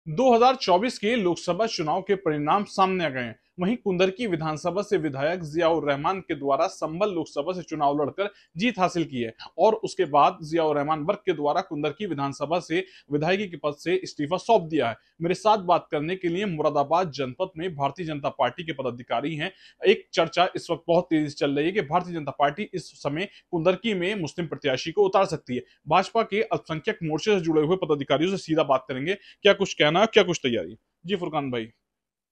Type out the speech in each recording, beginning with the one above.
2024 के लोकसभा चुनाव के परिणाम सामने आ गए हैं। वहीं कुंदरकी विधानसभा से विधायक जियाउर रहमान के द्वारा संभल लोकसभा से चुनाव लड़कर जीत हासिल की है और उसके बाद जियाउर रहमान वर्ग के द्वारा कुंदरकी विधानसभा से विधायकी के पद से इस्तीफा सौंप दिया है। मेरे साथ बात करने के लिए मुरादाबाद जनपद में भारतीय जनता पार्टी के पदाधिकारी हैं। एक चर्चा इस वक्त बहुत तेजी से चल रही है कि भारतीय जनता पार्टी इस समय कुंदरकी में मुस्लिम प्रत्याशी को उतार सकती है। भाजपा के अल्पसंख्यक मोर्चे से जुड़े हुए पदाधिकारियों से सीधा बात करेंगे। क्या कुछ कहना है, क्या कुछ तैयारी? जी फुरकान भाई,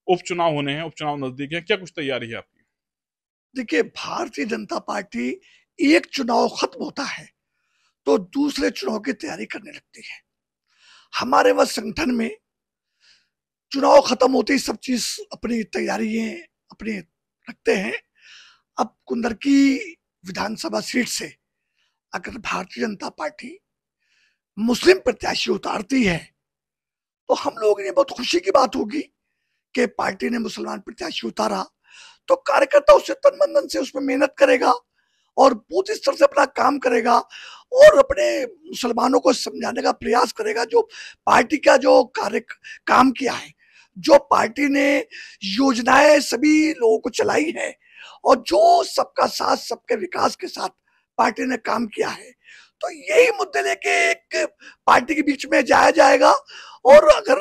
उपचुनाव होने हैं, उपचुनाव नजदीक है, क्या कुछ तैयारी है आपकी? देखिए, भारतीय जनता पार्टी एक चुनाव खत्म होता है तो दूसरे चुनाव की तैयारी करने लगती है। हमारे वह संगठन में चुनाव खत्म होते ही सब चीज अपनी तैयारी अपनी रखते हैं। अब कुंदरकी विधानसभा सीट से अगर भारतीय जनता पार्टी मुस्लिम प्रत्याशी उतारती है तो हम लोगों के लिए बहुत खुशी की बात होगी कि पार्टी ने मुसलमान प्रत्याशी उतारा। तो कार्यकर्ता उससे तन मन धन से उसमें मेहनत करेगा और पूरी तरह से अपना काम करेगा और अपने मुसलमानों को समझाने का प्रयास करेगा जो पार्टी का जो कार्य काम किया है, जो पार्टी ने योजनाएं सभी लोगों को चलाई है और जो सबका साथ सबके विकास के साथ पार्टी ने काम किया है। तो यही मुद्दे लेके एक पार्टी के बीच में जाया जाएगा। और अगर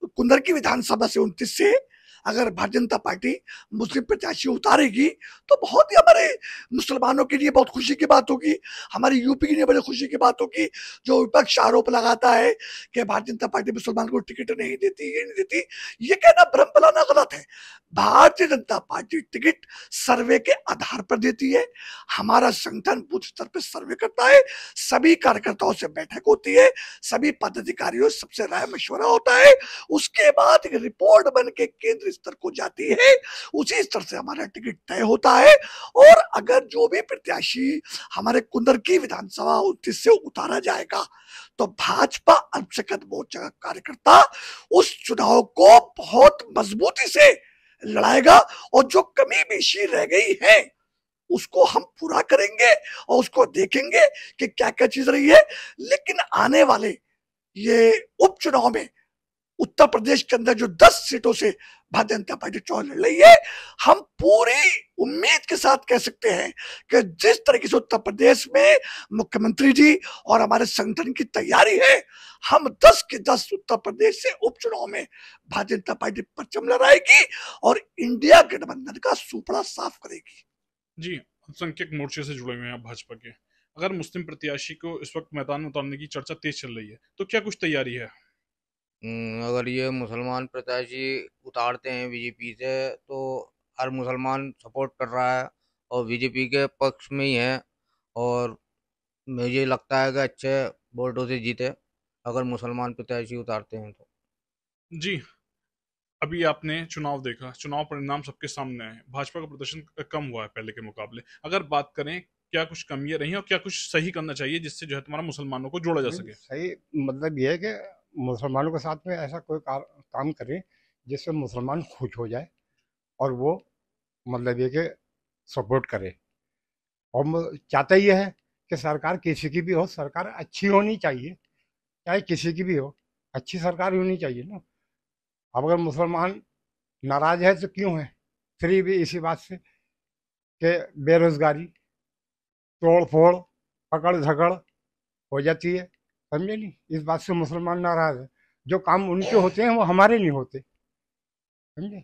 कुंदरकी विधानसभा से 29 से अगर भारतीय जनता पार्टी मुस्लिम प्रत्याशी उतारेगी तो बहुत ही हमारे मुसलमानों के लिए बहुत खुशी की बात होगी, हमारी यूपी के लिए बड़ी खुशी की बात होगी। जो विपक्ष आरोप लगाता है कि भारतीय जनता पार्टी मुसलमान को टिकट नहीं देती, ये नहीं देती, ये कहना भ्रम फैलाना गलत है। भारतीय जनता पार्टी टिकट सर्वे के आधार पर देती है। हमारा संगठन बूथ स्तर पर सर्वे करता है, सभी कार्यकर्ताओं से बैठक होती है, सभी पदाधिकारियों सबसे राय मशवरा होता है, उसके बाद एक रिपोर्ट बन के केंद्र स्तर को जाती है, उसी स्तर से हमारा टिकट तय होता है। और अगर जो भी प्रत्याशी हमारे कुंदरकी विधानसभा 29 से उतारा जाएगा तो भाजपा अल्पसंख्यक मोर्चा का कार्यकर्ता उस चुनाव को बहुत मजबूती से लड़ाएगा और जो कमी बेशी रह गई है उसको हम पूरा करेंगे और उसको देखेंगे कि क्या क्या चीज रही है। लेकिन आने वाले ये उपचुनाव में उत्तर प्रदेश के अंदर जो 10 सीटों से भारतीय जनता पार्टी चुनाव लड़ रही है, हम पूरी उम्मीद के साथ कह सकते हैं कि जिस तरीके से उत्तर प्रदेश में मुख्यमंत्री जी और हमारे संगठन की तैयारी है, हम 10 के 10 उत्तर प्रदेश से उपचुनाव में भारतीय जनता पार्टी परचम लहराएगी और इंडिया गठबंधन का सुपड़ा साफ करेगी। जी, अल्पसंख्यक मोर्चे से जुड़े हुए हैं आप भाजपा के। अगर मुस्लिम प्रत्याशी को इस वक्त मैदान में उतारने की चर्चा तेज चल रही है, तो क्या कुछ तैयारी है? अगर ये मुसलमान प्रत्याशी उतारते हैं बीजेपी से तो हर मुसलमान सपोर्ट कर रहा है और बीजेपी के पक्ष में ही है। और मुझे लगता है कि अच्छे वोटों से जीते अगर मुसलमान प्रत्याशी उतारते हैं तो। जी, अभी आपने चुनाव देखा, चुनाव परिणाम सबके सामने आए, भाजपा का प्रदर्शन कम हुआ है पहले के मुकाबले। अगर बात करें, क्या कुछ कमियां रही हैं और क्या कुछ सही करना चाहिए जिससे जो है तुम्हारा मुसलमानों को जोड़ा जा नहीं, सके? सही मतलब ये है कि मुसलमानों के साथ में ऐसा कोई काम करे जिससे मुसलमान खुश हो जाए और वो मतलब ये कि सपोर्ट करे। और चाहता ये है कि सरकार किसी की भी हो, सरकार अच्छी होनी चाहिए, चाहे किसी की भी हो, अच्छी सरकार होनी चाहिए ना। अब अगर मुसलमान नाराज है तो क्यों है? फ्री भी इसी बात से कि बेरोजगारी, तोड़ फोड़, पकड़ झगड़ हो जाती है, समझे नहीं? इस बात से मुसलमान नाराज है। जो काम उनके होते हैं वो हमारे नहीं होते, समझे?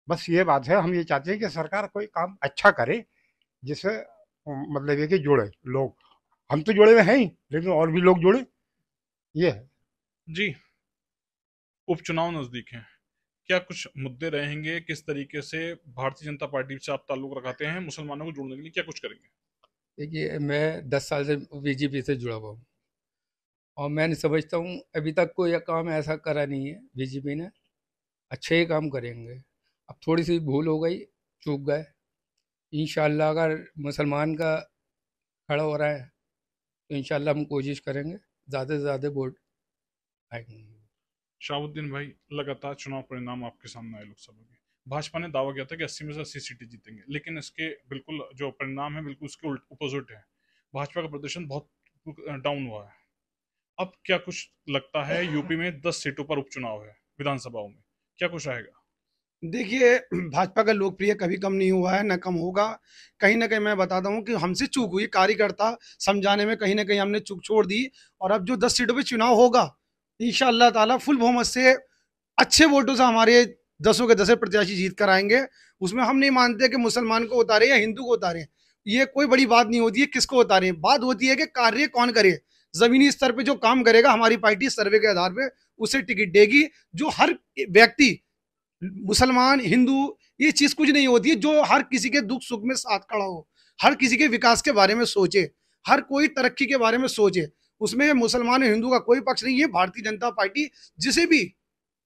बस ये बात है। हम ये चाहते हैं कि सरकार कोई काम अच्छा करे जिससे मतलब ये कि जुड़े लोग। हम तो जुड़े हुए हैं ही, लेकिन और भी लोग जुड़े, ये है। जी, उपचुनाव नजदीक हैं, क्या कुछ मुद्दे रहेंगे? किस तरीके से भारतीय जनता पार्टी से आप ताल्लुक रखाते हैं, मुसलमानों को जोड़ने के लिए क्या कुछ करेंगे? देखिए, मैं 10 साल से बीजेपी से जुड़ा हुआ हूँ और मैं समझता हूँ अभी तक कोई काम ऐसा करा नहीं है बीजेपी ने। अच्छे ही काम करेंगे। अब थोड़ी सी भूल हो गई, चूक गए। इंशाल्लाह अगर मुसलमान का खड़ा हो रहा है तो इंशाल्लाह हम कोशिश करेंगे ज़्यादा से ज़्यादा वोट आएंगे। शाहबुद्दीन भाई, लगातार चुनाव परिणाम आपके सामने आए लोकसभा के। भाजपा ने दावा किया था कि 80 में से 80 सीटें जीतेंगे, लेकिन इसके बिल्कुल जो परिणाम है बिल्कुल उसके अपोजिट है। भाजपा का प्रदर्शन बहुत डाउन हुआ है। अब क्या कुछ लगता है, यूपी में 10 सीटों पर उपचुनाव है विधानसभाओं में, क्या कुछ रहेगा? देखिए, भाजपा का लोकप्रिय कभी कम नहीं हुआ है, न कम होगा। कहीं ना कहीं मैं बताता हूँ कि हमसे चूक हुई, कार्यकर्ता समझाने में कहीं ना कहीं हमने चूक छोड़ दी। और अब जो 10 सीटों पे चुनाव होगा, इंशाअल्लाह ताला फुल बहुमत से, अच्छे वोटों से हमारे 10 के 10 प्रत्याशी जीत कर आएंगे। उसमें हम नहीं मानते कि मुसलमान को उतारे या हिंदू को उतारे, ये कोई बड़ी बात नहीं होती है किसको उतारे। बात होती है कि कार्य कौन करे, जमीनी स्तर पे जो काम करेगा हमारी पार्टी सर्वे के आधार पे उसे टिकट देगी। जो हर व्यक्ति, मुसलमान हिंदू, ये चीज कुछ नहीं होती है, जो हर किसी के दुख सुख में साथ खड़ा हो, हर किसी के विकास के बारे में सोचे, हर कोई तरक्की के बारे में सोचे, उसमें मुसलमान और हिंदू का कोई पक्ष नहीं है। भारतीय जनता पार्टी जिसे भी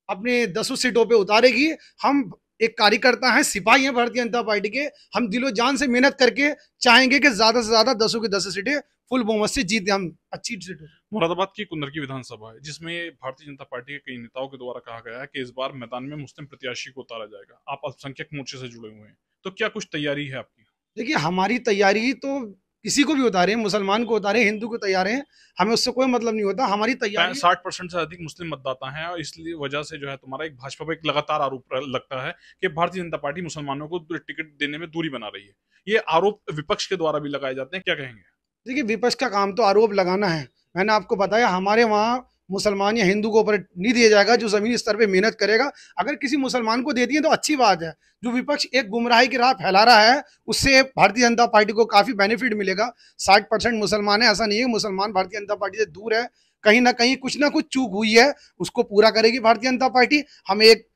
अपने 10 सीटों पे उतारेगी, हम एक कार्यकर्ता हैं, सिपाही हैं भारतीय जनता पार्टी के, हम दिलो जान से मेहनत करके चाहेंगे कि ज्यादा से ज्यादा 10 की 10 सीटें फुल बहुमत से जीते, हम अच्छी सीटें। मुरादाबाद की कुंदरकी विधानसभा है, जिसमें भारतीय जनता पार्टी के कई नेताओं के द्वारा कहा गया है कि इस बार मैदान में मुस्लिम प्रत्याशी को उतारा जाएगा। आप अल्पसंख्यक मोर्चे से जुड़े हुए हैं, तो क्या कुछ तैयारी है आपकी? देखिए, हमारी तैयारी तो किसी को भी उतारे, मुसलमान को उतारे, हिंदू को तैयार है, हमें उससे कोई मतलब नहीं होता। हमारी तैयारी 60% से अधिक मुस्लिम मतदाता हैं, और इसलिए वजह से जो है तुम्हारा एक भाजपा पर एक लगातार आरोप लगता है कि भारतीय जनता पार्टी मुसलमानों को टिकट देने में दूरी बना रही है। ये आरोप विपक्ष के द्वारा भी लगाए जाते हैं, क्या कहेंगे? देखिए, विपक्ष का काम तो आरोप लगाना है। मैंने आपको बताया, हमारे वहाँ मुसलमान या हिंदू को ऊपर नहीं दिया जाएगा, जो जमीनी स्तर पे मेहनत करेगा। अगर किसी मुसलमान को दे दिए तो अच्छी बात है। जो विपक्ष एक गुमराही की राह फैला रहा है, उससे भारतीय जनता पार्टी को काफी बेनिफिट मिलेगा। 60% मुसलमान है, ऐसा नहीं है मुसलमान भारतीय जनता पार्टी से दूर है। कहीं ना कुछ चूक हुई है, उसको पूरा करेगी भारतीय जनता पार्टी। हमें एक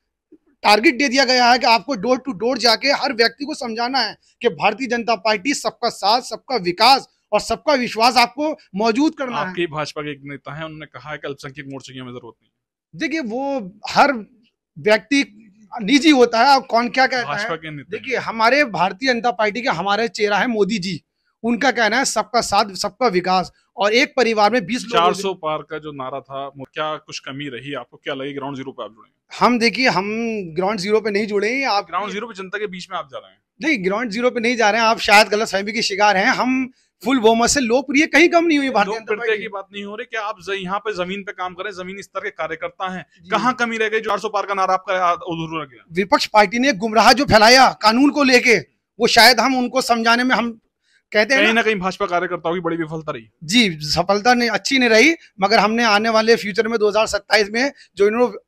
टारगेट दे दिया गया है कि आपको डोर टू डोर जाके हर व्यक्ति को समझाना है कि भारतीय जनता पार्टी सबका साथ, सबका विकास और सबका विश्वास आपको मौजूद करना है। आपके भाजपा के एक नेता हैं, उन्होंने कहा है कि अल्पसंख्यक मोर्चे की हमें जरूरत नहीं। देखिए, वो हर व्यक्ति निजी होता है, अब कौन क्या कहता भाजपा है। के नेता देखिए, हमारे भारतीय जनता पार्टी के हमारे चेहरा है मोदी जी। उनका कहना है सबका साथ, सबका विकास, और एक परिवार में 20 लोग। 400 पार का जो नारा था, क्या कुछ कमी रही? आपको क्या लगे ग्राउंड जीरो पे आप जुड़े? हम देखिए, हम ग्राउंड जीरो पे नहीं जुड़े हैं। आप ग्राउंड जीरो पे जनता के बीच में आप जा रहे हैं? नहीं, ग्राउंड जीरो पे नहीं जा रहे हैं, आप शायद गलतफहमी के शिकार हैं। हम फुल बहुमत से लोकप्रिय कहीं कम नहीं हुई भारतीय जनता लोकप्रियता पार्टी की बात नहीं हो रही, क्या आप यहाँ पे जमीन पे काम करें, जमीनी स्तर के कार्यकर्ता हैं, कहाँ कमी रह गई? 400 पार का नारा आपका अधूरा रह गया। विपक्ष पार्टी ने गुमराह जो फैलाया कानून को लेके, वो शायद हम उनको समझाने में, हम कहते हैं कहीं ना कहीं भाजपा कार्यकर्ताओं की बड़ी विफलता रही। जी, सफलता नहीं, अच्छी नहीं रही। मगर हमने आने वाले फ्यूचर में 2027 में जो इन्होंने,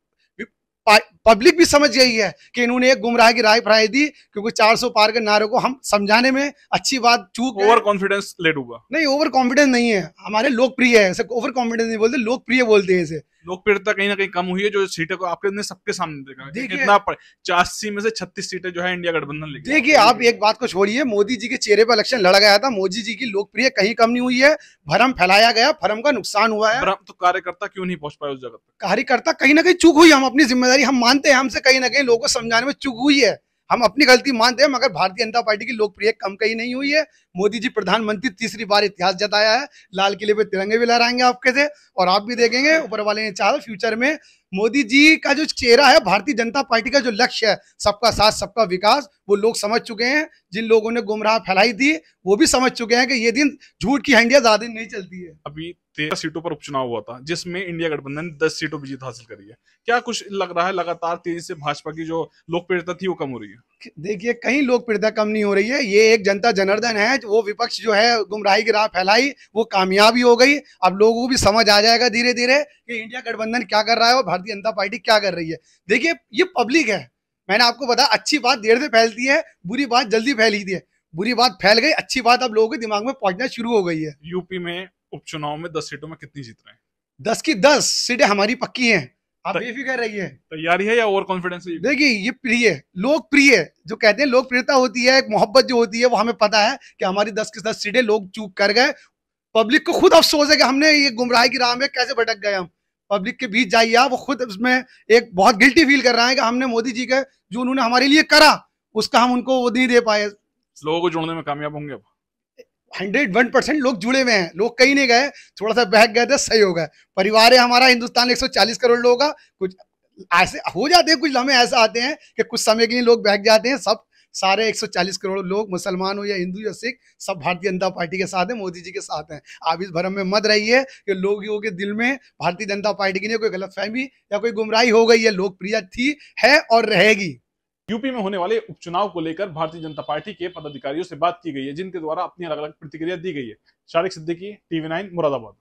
पब्लिक भी समझ गई है कि इन्होंने एक गुमराह की राय फैलाई दी, क्योंकि 400 पार के नारे को हम समझाने में अच्छी बात चूक। ओवर कॉन्फिडेंस ले डूबा? नहीं, ओवर कॉन्फिडेंस नहीं है, हमारे लोकप्रिय है। इसे ओवर कॉन्फिडेंस नहीं बोलते, लोकप्रिय बोलते हैं इसे। लोकप्रियता कहीं ना कहीं कम हुई है, जो सीटें को आपने सबके सामने देखा है। देखिए, कितना 84 में से 36 सीटें जो है इंडिया गठबंधन लेगी। देखिए, आप एक बात को छोड़िए, मोदी जी के चेहरे पर इलेक्शन लड़ा गया था, मोदी जी की लोकप्रिय कहीं कम नहीं हुई है। भ्रम फैलाया गया, भ्रम का नुकसान हुआ है। तो कार्यकर्ता क्यों नहीं पहुंच पाए उस जगह तक? कार्यकर्ता कहीं ना कहीं चूक हुई, हम अपनी जिम्मेदारी हम मानते हैं, हमसे कहीं ना कहीं लोगों को समझाने में चूक हुई है, हम अपनी गलती मानते हैं। मगर भारतीय जनता पार्टी की लोकप्रिय कम कहीं नहीं हुई है। मोदी जी प्रधानमंत्री तीसरी बार इतिहास जताया है, लाल किले पे तिरंगे भी लहराएंगे आपके से, और आप भी देखेंगे ऊपर वाले ने चाहा फ्यूचर में मोदी जी का जो चेहरा है, भारतीय जनता पार्टी का जो लक्ष्य है, सबका साथ, सबका विकास, वो लोग समझ चुके हैं। जिन लोगों ने गुमराह फैलाई थी, वो भी समझ चुके हैं कि ये दिन, झूठ की हंडिया ज्यादा दिन नहीं चलती है। अभी 13 सीटों पर उपचुनाव हुआ था, जिसमें इंडिया गठबंधन ने 10 सीटों पर जीत हासिल करी है। क्या कुछ लग रहा है लगातार तेजी से भाजपा की जो लोकप्रियता थी वो कम हो रही है? देखिए, कहीं लोकप्रियता कम नहीं हो रही है। ये एक जनता जनार्दन है, वो विपक्ष जो है गुमराही की राह फैलाई, वो कामयाबी हो गई। अब लोगों को भी समझ आ जाएगा धीरे धीरे कि इंडिया गठबंधन क्या कर रहा है और भारतीय जनता पार्टी क्या कर रही है। देखिए, ये पब्लिक है, मैंने आपको बताया, अच्छी बात देर से फैलती है, बुरी बात जल्दी फैली थी। बुरी बात फैल गई, अच्छी बात अब लोगों के दिमाग में पहुंचना शुरू हो गई है। यूपी में उपचुनाव में 10 सीटों में कितनी जीत रहे हैं? 10 की 10 सीटें हमारी पक्की हैं, आप बेफिक्र रहिए। तैयारी है या ओवर कॉन्फिडेंस है? देखिए, ये प्रिय, लोकप्रिय जो कहते हैं, लोकप्रियता होती है, एक मोहब्बत जो होती है, वो हमें पता है कि हमारी 10 की 10 सीटें लोग चूक कर गए। पब्लिक को खुद अफसोस है कि हमने ये गुमराही की राह में कैसे भटक गए। हम पब्लिक के बीच जाइए, आप, वो खुद उसमें एक बहुत गिल्टी फील कर रहा है कि हमने मोदी जी का जो उन्होंने हमारे लिए करा, उसका हम उनको वो नहीं दे पाए। लोगों को जोड़ने में कामयाब होंगे अब? 101% लोग जुड़े हुए हैं, लोग कहीं नहीं गए, थोड़ा सा बहक गए थे, सही हो गए। परिवार है हमारा, हिंदुस्तान 140 करोड़ लोग का, कुछ ऐसे हो जाते हैं, कुछ लम्हे ऐसे आते हैं कि कुछ समय के लिए लोग बहक जाते हैं। सब सारे 140 करोड़ लोग, मुसलमान हो या हिंदू या सिख, सब भारतीय जनता पार्टी के साथ है, मोदी जी के साथ हैं। आप इस भ्रम में मत रहिए कि लोगों के दिल में भारतीय जनता पार्टी की कोई गलतफहमी या कोई गुमराही हो गई है। लोकप्रिय थी, है और रहेगी। यूपी में होने वाले उपचुनाव को लेकर भारतीय जनता पार्टी के पदाधिकारियों से बात की गई है, जिनके द्वारा अपनी अलग अलग प्रतिक्रिया दी गई है। शारिक सिद्दीकी, TV9, मुरादाबाद।